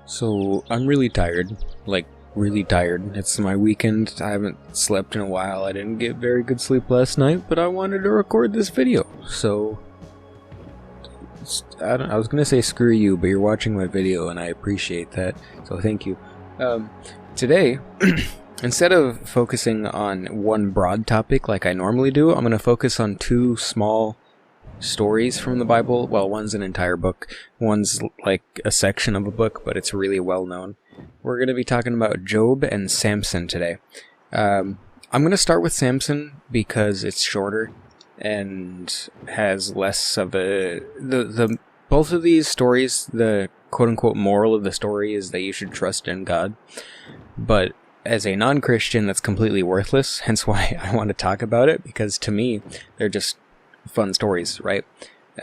So, I'm really tired. Like, really tired. It's my weekend. I haven't slept in a while. I didn't get very good sleep last night, but I wanted to record this video. So, I was gonna say screw you, but you're watching my video and I appreciate that. So, thank you. Today, instead of focusing on one broad topic like I normally do, I'm gonna focus on two small stories from the Bible. Well, one's an entire book, one's like a section of a book, but it's really well known. We're going to be talking about Job and Samson today. I'm going to start with Samson because it's shorter and has less of a... Both of these stories, the quote-unquote moral of the story is that you should trust in God. But as a non-Christian, that's completely worthless, hence why I want to talk about it, because to me, they're just fun stories, right?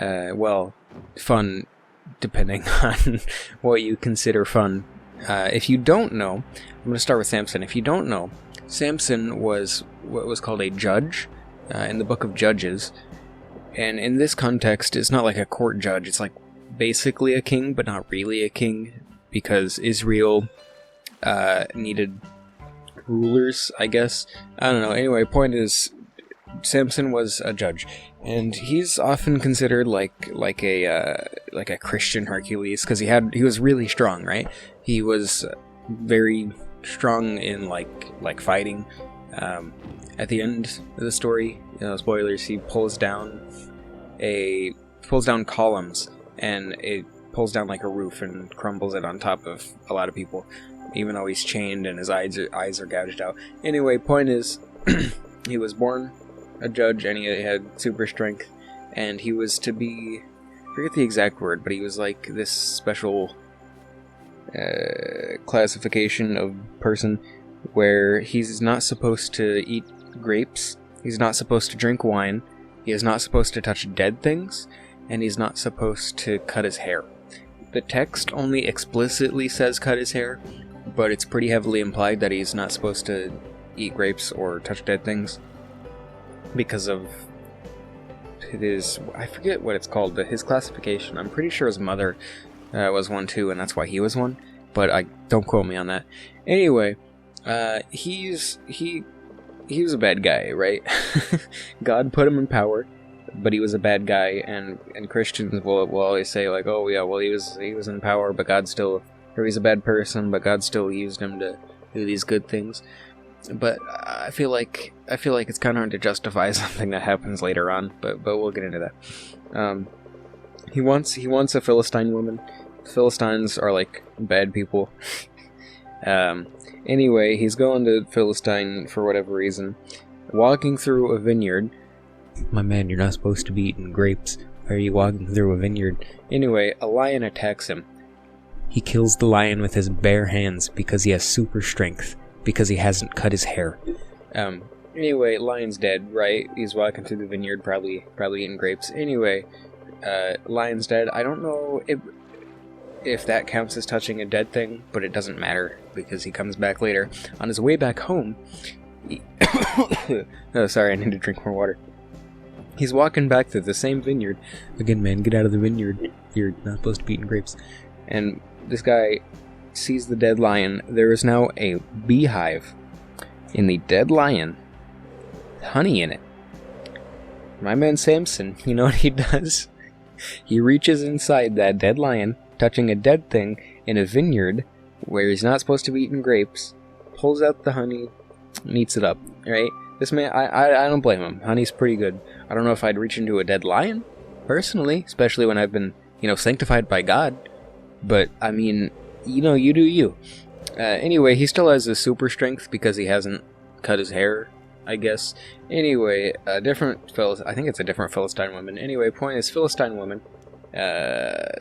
Well, fun depending on what you consider fun. If you don't know, I'm going to start with Samson. If you don't know, Samson was what was called a judge in the book of Judges. And in this context, it's not like a court judge. It's like basically a king, but not really a king, because Israel needed rulers, I guess. I don't know. Anyway, point is, Samson was a judge, and he's often considered like a Christian Hercules, because he was really strong, right? He was very strong in like fighting. At the end of the story, spoilers, he pulls down columns, and it pulls down like a roof and crumbles it on top of a lot of people, even though he's chained and his eyes are gouged out. Anyway, point is, he was born a judge, and he had super strength, and he was to be, I forget the exact word, but he was like this special classification of person where he's not supposed to eat grapes, he's not supposed to drink wine, he is not supposed to touch dead things, and he's not supposed to cut his hair. The text only explicitly says cut his hair, but it's pretty heavily implied that he's not supposed to eat grapes or touch dead things, because of his, I forget what it's called, but his classification. I'm pretty sure his mother was one too, and that's why he was one, but don't quote me on that. Anyway, he was a bad guy, right? God put him in power, but he was a bad guy, and Christians will always say like, oh yeah, well he was in power, but God still, or he's a bad person, but God still used him to do these good things. But I feel like it's kind of hard to justify something that happens later on. But we'll get into that. He wants a Philistine woman. Philistines are like bad people. Anyway, he's going to Philistine for whatever reason. Walking through a vineyard. My man, you're not supposed to be eating grapes. Why are you walking through a vineyard? Anyway, a lion attacks him. He kills the lion with his bare hands because he has super strength. Because he hasn't cut his hair. Anyway, lion's dead, right? He's walking through the vineyard, probably eating grapes. Anyway, lion's dead. I don't know if that counts as touching a dead thing, but it doesn't matter, because he comes back later. On his way back home, oh, sorry, I need to drink more water. He's walking back through the same vineyard. Again, man, get out of the vineyard. You're not supposed to be eating grapes. And this guy sees the dead lion. There is now a beehive in the dead lion, honey in it. My man Samson, you know what he does? He reaches inside that dead lion, touching a dead thing in a vineyard where he's not supposed to be eating grapes, pulls out the honey, and eats it up, right? This man, I don't blame him. Honey's pretty good. I don't know if I'd reach into a dead lion, personally, especially when I've been, sanctified by God, but, I mean, you do you. Anyway, he still has a super strength because he hasn't cut his hair, I guess. Anyway, I think it's a different Philistine woman. Anyway, point is, Philistine woman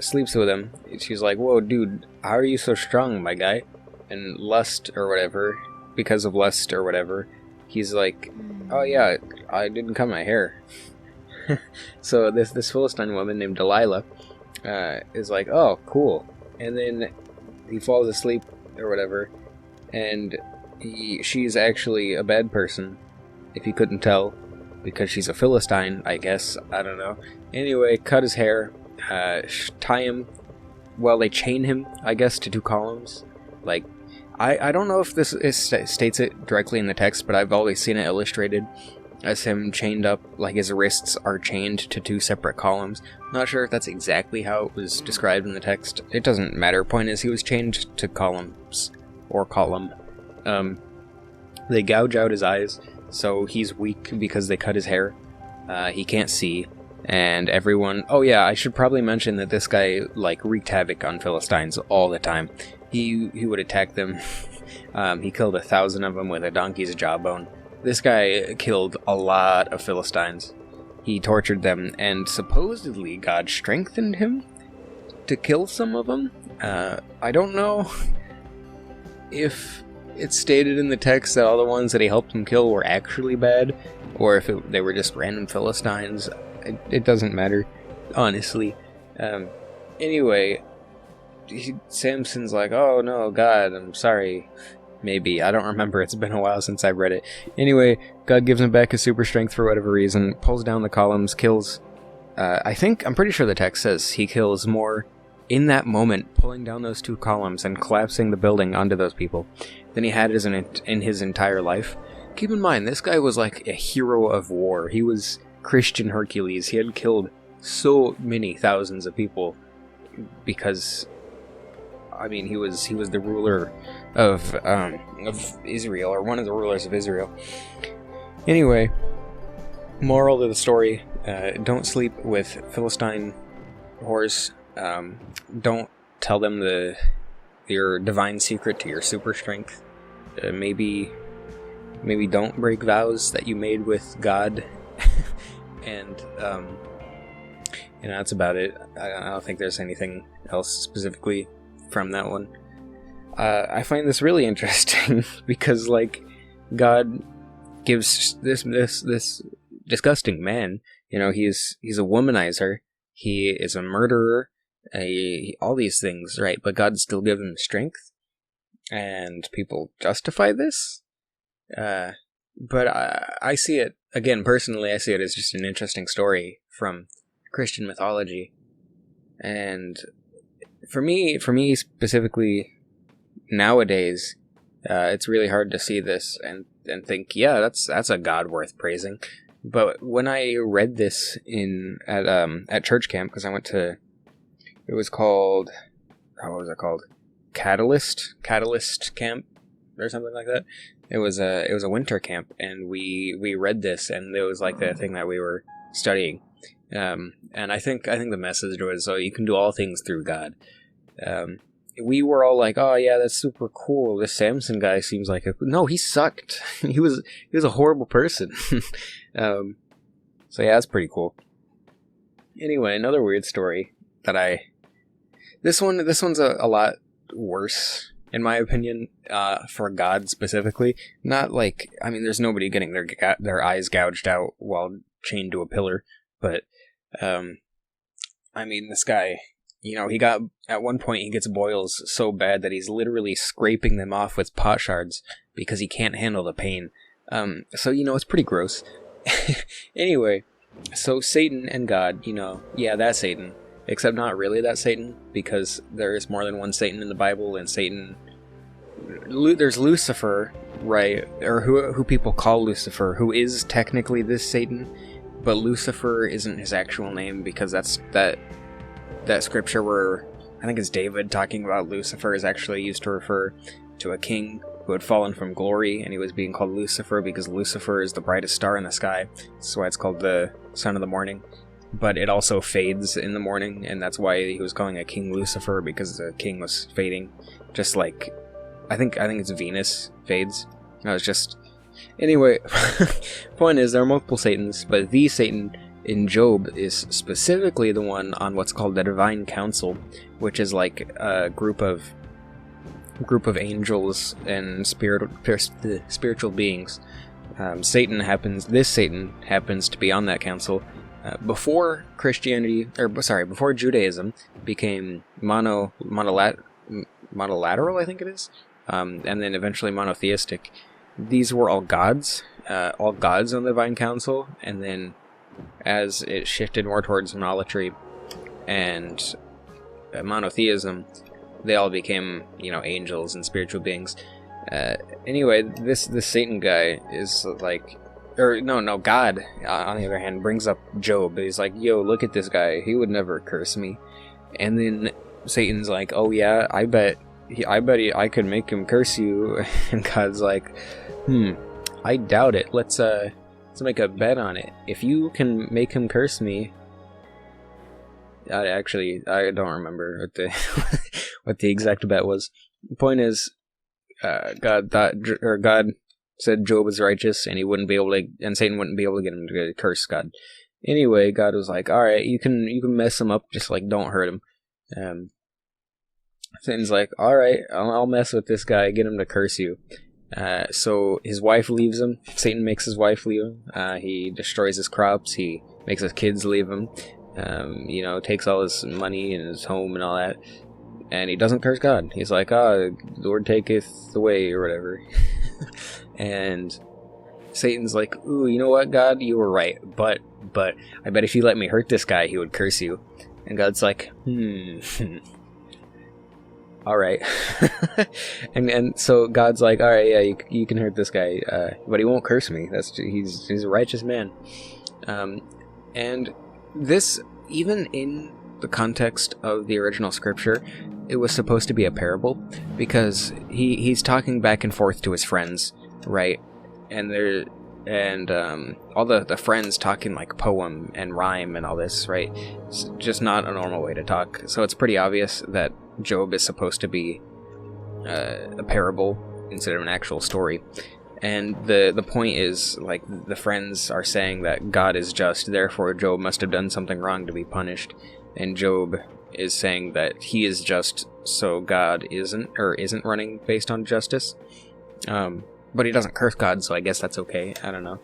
sleeps with him. She's like, whoa, dude, how are you so strong, my guy? And lust or whatever, because of lust or whatever, he's like, oh yeah, I didn't cut my hair. So this Philistine woman named Delilah is like, oh, cool. And then he falls asleep or whatever, and she's actually a bad person, if you couldn't tell, because she's a Philistine, I guess. I don't know. Anyway, cut his hair, tie him well, they chain him, I guess, to 2 columns. Like, I don't know if this states it directly in the text, but I've always seen it illustrated as him chained up, like his wrists are chained to 2 separate columns. Not sure if that's exactly how it was described in the text. It doesn't matter. Point is, he was chained to columns, or column. They gouge out his eyes, so he's weak because they cut his hair. He can't see, and everyone... Oh yeah, I should probably mention that this guy, like, wreaked havoc on Philistines all the time. He would attack them. He killed 1,000 of them with a donkey's jawbone. This guy killed a lot of Philistines. He tortured them, and supposedly God strengthened him to kill some of them. I don't know if it's stated in the text that all the ones that he helped him kill were actually bad, or if they were just random Philistines. It doesn't matter, honestly. Anyway, Samson's like, oh no, God, I'm sorry. Maybe. I don't remember. It's been a while since I've read it. Anyway, God gives him back his super strength for whatever reason, pulls down the columns, kills... I'm pretty sure the text says he kills more in that moment, pulling down those 2 columns and collapsing the building onto those people than he had in his entire life. Keep in mind, this guy was like a hero of war. He was Christian Hercules. He had killed so many thousands of people because... I mean, he was the ruler of Israel, or one of the rulers of Israel. Anyway, moral of the story: don't sleep with Philistine whores. Don't tell them your divine secret to your super strength. Maybe don't break vows that you made with God. And that's about it. I don't think there's anything else specifically from that one. I find this really interesting because, like, God gives this disgusting man, he's a womanizer, he is a murderer, all these things, right? But God still gives him strength, and people justify this. But I see it, again, personally, I see it as just an interesting story from Christian mythology, and For me specifically, nowadays, it's really hard to see this and think, yeah, that's a God worth praising. But when I read this at church camp, because I went to, it was called, what was it called? Catalyst camp or something like that. It was a winter camp, and we read this, and it was like the thing that we were studying. And I think the message was, you can do all things through God. We were all like, oh yeah, that's super cool. This Samson guy seems like no, he sucked. he was a horrible person. So yeah, that's pretty cool. Anyway, another weird story that this one's a lot worse, in my opinion, for God specifically. Not like, I mean, there's nobody getting their eyes gouged out while chained to a pillar, but I mean, this guy, he got, at one point he gets boils so bad that he's literally scraping them off with pot shards because he can't handle the pain. So it's pretty gross. Anyway, so Satan and God, yeah, that's Satan. Except not really that Satan, because there is more than one Satan in the Bible, and there's Lucifer, right, or who people call Lucifer, who is technically this Satan, but Lucifer isn't his actual name, because that's that scripture where, I think it's David talking about Lucifer, is actually used to refer to a king who had fallen from glory, and he was being called Lucifer because Lucifer is the brightest star in the sky. That's why it's called the son of the morning. But it also fades in the morning, and that's why he was calling a king Lucifer, because the king was fading. Just like, I think it's Venus fades. No, it's just... Anyway, point is, there are multiple Satans, but the Satan in Job is specifically the one on what's called the Divine Council, which is like a group of angels and spiritual beings. This Satan happens to be on that council. Before Judaism became monolateral, I think it is, and then eventually monotheistic. These were all gods on the Divine Council, and then as it shifted more towards monolatry and monotheism, they all became, angels and spiritual beings. Anyway, this Satan guy is like, or no, God, on the other hand, brings up Job. He's like, yo, look at this guy. He would never curse me. And then Satan's like, oh yeah, I bet I could make him curse you. And God's like, I doubt it. Let's make a bet on it. If you can make him curse me, I don't remember what the what the exact bet was. The point is, God said Job was righteous, and and Satan wouldn't be able to get him to curse God. Anyway, God was like, all right, you can mess him up, just like don't hurt him. Satan's like, all right, I'll mess with this guy, get him to curse you. So his wife leaves him. Satan makes his wife leave him. He destroys his crops. He makes his kids leave him. Takes all his money and his home and all that. And he doesn't curse God. He's like, the Lord taketh away, or whatever. And Satan's like, ooh, you know what, God? You were right. But I bet if you let me hurt this guy, he would curse you. And God's like, all right. and so God's like, all right, yeah, you can hurt this guy, but he won't curse me. He's a righteous man. And this, even in the context of the original scripture, it was supposed to be a parable, because he's talking back and forth to his friends, right? And all the friends talking like poem and rhyme and all this, right? It's just not a normal way to talk. So it's pretty obvious that Job is supposed to be a parable instead of an actual story. And the point is, like, the friends are saying that God is just, therefore Job must have done something wrong to be punished. And Job is saying that he is just, so God isn't running based on justice. But he doesn't curse God, so I guess that's okay. I don't know.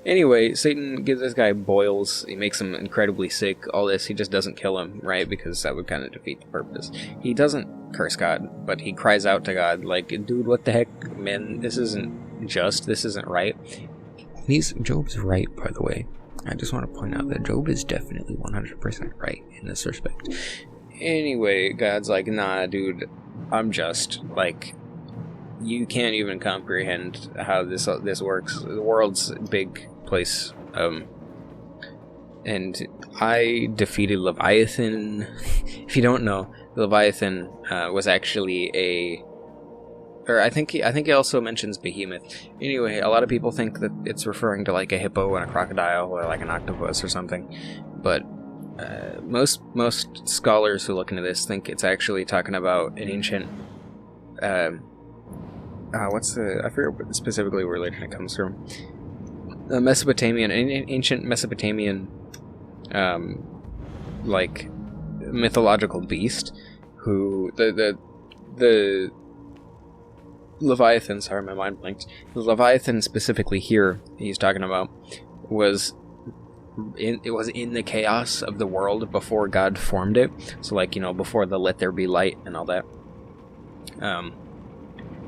Anyway, Satan gives this guy boils. He makes him incredibly sick. All this, he just doesn't kill him, right? Because that would kind of defeat the purpose. He doesn't curse God, but he cries out to God, like, dude, what the heck, man? This isn't just. This isn't right. Job's right, by the way. I just want to point out that Job is definitely 100% right in this respect. Anyway, God's like, nah, dude, I'm just. Like, you can't even comprehend how this works. The world's a big place, and I defeated Leviathan. If you don't know, Leviathan was actually I think he also mentions behemoth. Anyway, a lot of people think that it's referring to like a hippo and a crocodile, or like an octopus or something, but most scholars who look into this think it's actually talking about an ancient. I forget specifically where religion it comes from. An ancient Mesopotamian, like, mythological beast, who the Leviathan, sorry, my mind blinked. The Leviathan specifically here he's talking about was in the chaos of the world before God formed it. So, like, before the let there be light and all that.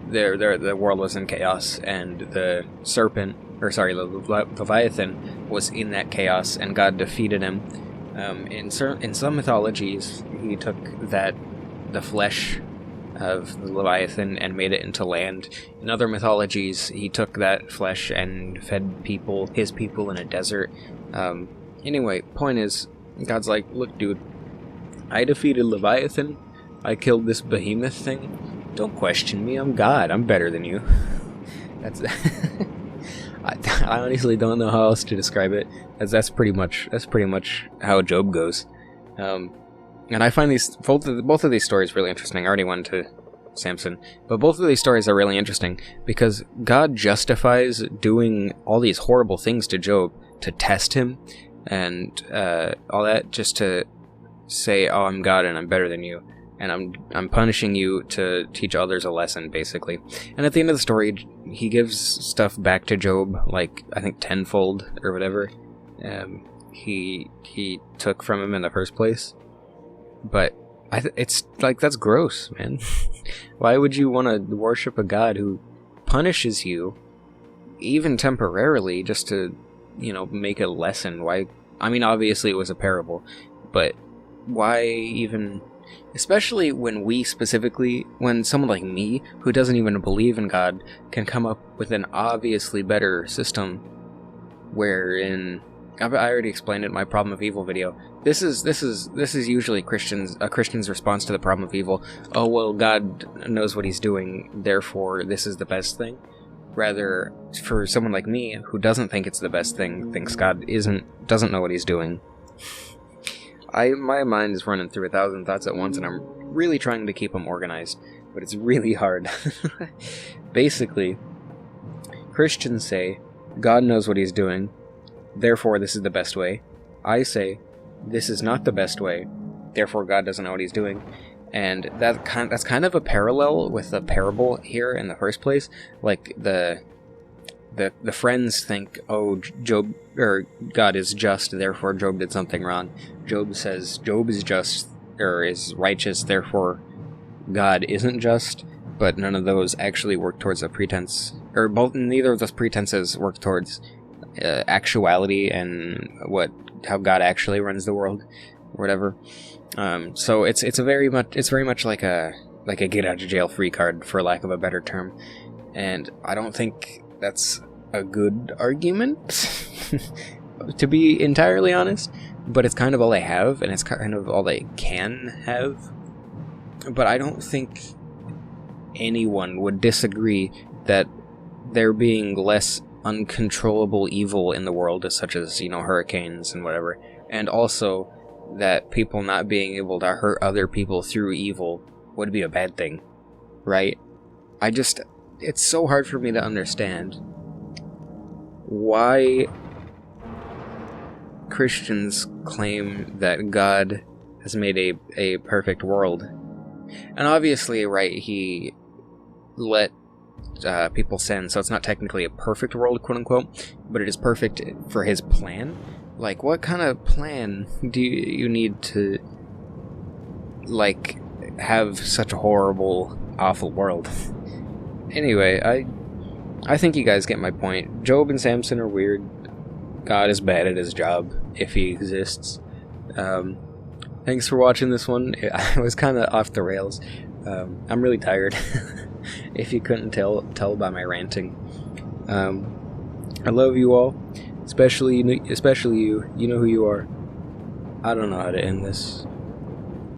The world was in chaos, and the Leviathan was in that chaos, and God defeated him. In some mythologies, he took the flesh of the Leviathan and made it into land. In other mythologies, he took that flesh and fed his people in a desert. Anyway, point is, God's like, look, dude, I defeated Leviathan. I killed this behemoth thing. Don't question me. I'm God. I'm better than you. That's. I honestly don't know how else to describe it. That's pretty much how Job goes. And I find both of these stories really interesting. I already went to Samson, but both of these stories are really interesting because God justifies doing all these horrible things to Job to test him and all that, just to say, "Oh, I'm God and I'm better than you." And I'm punishing you to teach others a lesson, basically. And at the end of the story, he gives stuff back to Job, like, I think tenfold or whatever. He took from him in the first place. But it's like, that's gross, man. Why would you want to worship a god who punishes you, even temporarily, just to, make a lesson? Why? I mean, obviously it was a parable, but why even, especially when when someone like me, who doesn't even believe in God, can come up with an obviously better system, wherein, I already explained it in my problem of evil video. This is usually a Christian's response to the problem of evil. Oh, well, God knows what he's doing, therefore this is the best thing. Rather, for someone like me, who doesn't think it's the best thing, thinks God doesn't know what he's doing, my mind is running through 1,000 thoughts at once, and I'm really trying to keep them organized, but it's really hard. Basically, Christians say, God knows what he's doing, therefore this is the best way. I say, this is not the best way, therefore God doesn't know what he's doing. And that's kind of a parallel with the parable here in the first place. Like, the friends think, oh, Job, or God is just, therefore Job did something wrong. Job says Job is just, or is righteous, therefore God isn't just. But none of those actually work towards a pretense, or neither of those pretenses work towards actuality and how God actually runs the world, or whatever. So it's very much like a get out of jail free card, for lack of a better term, and I don't think that's a good argument, to be entirely honest. But it's kind of all they have, and it's kind of all they can have. But I don't think anyone would disagree that there being less uncontrollable evil in the world, such as, hurricanes and whatever, and also that people not being able to hurt other people through evil would be a bad thing, right? It's so hard for me to understand why Christians claim that God has made a perfect world. And obviously, right, he let people sin, so it's not technically a perfect world, quote-unquote, but it is perfect for his plan. Like, what kind of plan do you need to, like, have such a horrible, awful world? Anyway, I think you guys get my point. Job and Samson are weird. God is bad at his job, if he exists. Thanks for watching this one. I was kind of off the rails. I'm really tired, if you couldn't tell by my ranting. I love you all. Especially you. You know who you are. I don't know how to end this.